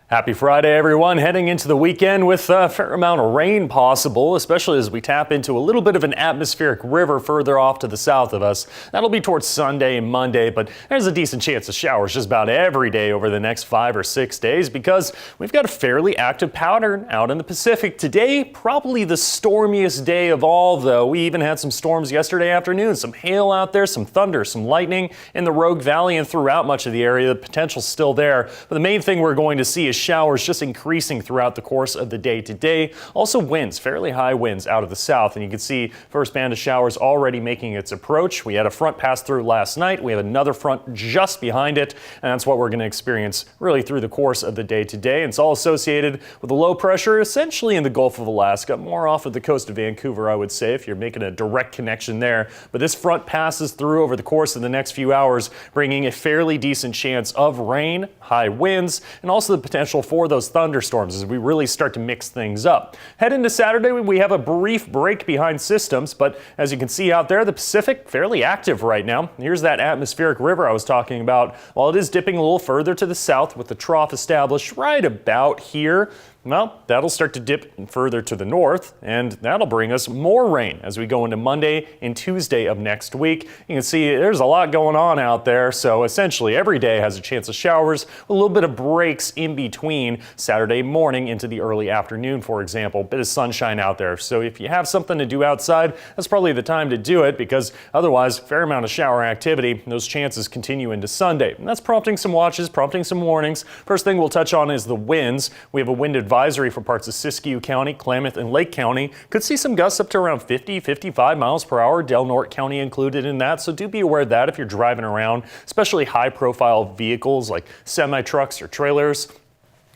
Happy Friday, everyone. Heading into the weekend with a fair amount of rain possible, especially as we tap into a little bit of an atmospheric river further off to the south of us. That'll be towards Sunday and Monday, but there's a decent chance of showers just about every day over the next 5 or 6 days because we've got a fairly active pattern out in the Pacific. Today, probably the stormiest day of all, though. We even had some storms yesterday afternoon, some hail out there, some thunder, some lightning in the Rogue Valley and throughout much of the area. The potential's still there, but the main thing we're going to see is showers just increasing throughout the course of the day today. Also winds, fairly high winds out of the south, and you can see first band of showers already making its approach. We had a front pass through last night. We have another front just behind it, and that's what we're going to experience really through the course of the day today. And it's all associated with a low pressure essentially in the Gulf of Alaska, more off of the coast of Vancouver, I would say, if you're making a direct connection there. But this front passes through over the course of the next few hours, bringing a fairly decent chance of rain, high winds, and also the potential for those thunderstorms as we really start to mix things up. Head into Saturday, we have a brief break behind systems, but as you can see out there, the Pacific fairly active right now. Here's that atmospheric river I was talking about. While it is dipping a little further to the south with the trough established right about here, well, that'll start to dip further to the north, and that'll bring us more rain as we go into Monday and Tuesday of next week. You can see there's a lot going on out there, so essentially every day has a chance of showers, a little bit of breaks in between Saturday morning into the early afternoon, for example. A bit of sunshine out there, so if you have something to do outside, that's probably the time to do it, because otherwise, fair amount of shower activity. Those chances continue into Sunday, and that's prompting some watches, prompting some warnings. First thing we'll touch on is the winds. We have a wind advisory for parts of Siskiyou County, Klamath, and Lake County. Could see some gusts up to around 50, 55 miles per hour. Del Norte County included in that, so do be aware of that if you're driving around, especially high-profile vehicles like semi-trucks or trailers.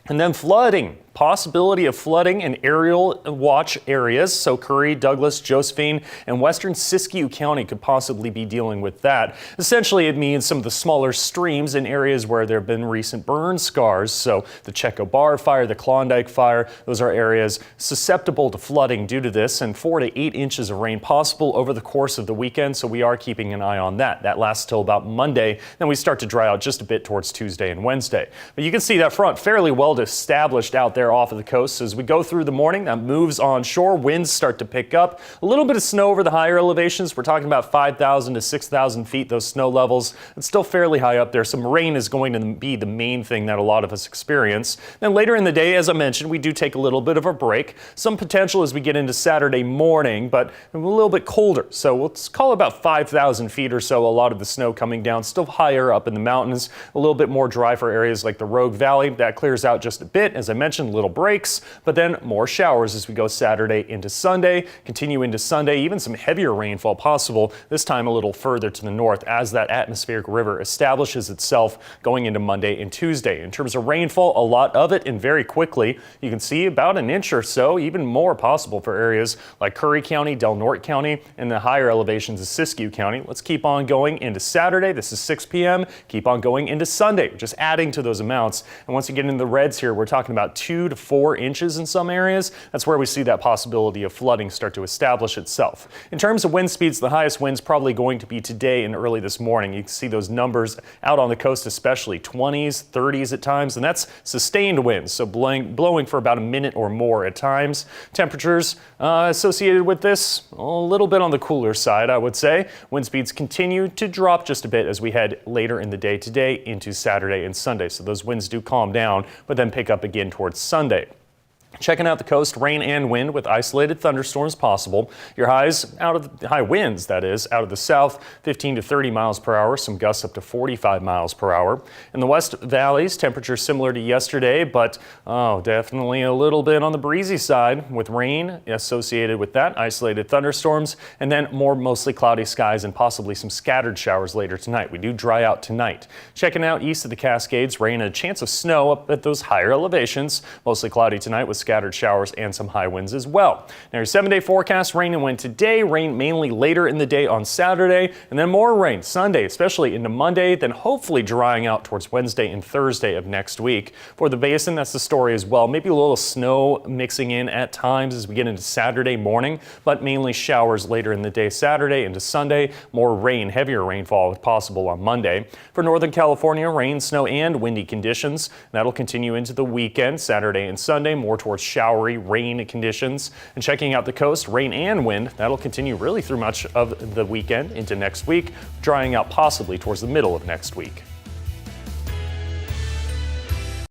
And then flooding. Possibility of flooding in aerial watch areas, so Curry, Douglas, Josephine, and western Siskiyou County could possibly be dealing with that. Essentially, it means some of the smaller streams in areas where there have been recent burn scars, so the Checo Bar fire, the Klondike fire, those are areas susceptible to flooding due to this, and 4 to 8 inches of rain possible over the course of the weekend, so we are keeping an eye on that. That lasts till about Monday, then we start to dry out just a bit towards Tuesday and Wednesday. But you can see that front fairly well established out there off of the coast. So as we go through the morning, that moves onshore, winds start to pick up. A little bit of snow over the higher elevations. We're talking about 5,000 to 6,000 feet, those snow levels. It's still fairly high up there. Some rain is going to be the main thing that a lot of us experience. Then later in the day, as I mentioned, we do take a little bit of a break. Some potential as we get into Saturday morning, but a little bit colder. So let's call it about 5,000 feet or so. A lot of the snow coming down, still higher up in the mountains. A little bit more dry for areas like the Rogue Valley. That clears out just a bit. As I mentioned, a little breaks, but then more showers as we go Saturday into Sunday, continue into Sunday, even some heavier rainfall possible, this time a little further to the north as that atmospheric river establishes itself going into Monday and Tuesday. In terms of rainfall, a lot of it and very quickly. You can see about an inch or so, even more possible for areas like Curry County, Del Norte County, and the higher elevations of Siskiyou County. Let's keep on going into Saturday. This is 6 p.m. Keep on going into Sunday, just adding to those amounts. And once you get into the reds here, we're talking about 2 to 4 inches in some areas. That's where we see that possibility of flooding start to establish itself. In terms of wind speeds, the highest wind's probably going to be today and early this morning. You can see those numbers out on the coast, especially 20s, 30s at times, and that's sustained winds, so blowing for about a minute or more at times. Temperatures associated with this, a little bit on the cooler side, I would say. Wind speeds continue to drop just a bit as we head later in the day today into Saturday and Sunday, so those winds do calm down, but then pick up again towards Sunday. Checking out the coast, rain and wind with isolated thunderstorms possible. Your highs out of the high winds, that is, out of the south, 15 to 30 miles per hour, some gusts up to 45 miles per hour. In the west valleys, temperatures similar to yesterday, but definitely a little bit on the breezy side with rain associated with that, isolated thunderstorms, and then more mostly cloudy skies and possibly some scattered showers later tonight. We do dry out tonight. Checking out east of the Cascades, rain and a chance of snow up at those higher elevations, mostly cloudy tonight with scattered scattered showers and some high winds as well. Now your 7-day forecast, rain and wind today, rain mainly later in the day on Saturday, and then more rain Sunday, especially into Monday, then hopefully drying out towards Wednesday and Thursday of next week. For the basin, that's the story as well. Maybe a little snow mixing in at times as we get into Saturday morning, but mainly showers later in the day Saturday into Sunday. More rain, heavier rainfall possible on Monday. For Northern California, rain, snow, and windy conditions. That'll continue into the weekend, Saturday and Sunday, more towards showery rain conditions. And checking out the coast, rain and wind, that'll continue really through much of the weekend into next week, drying out possibly towards the middle of next week.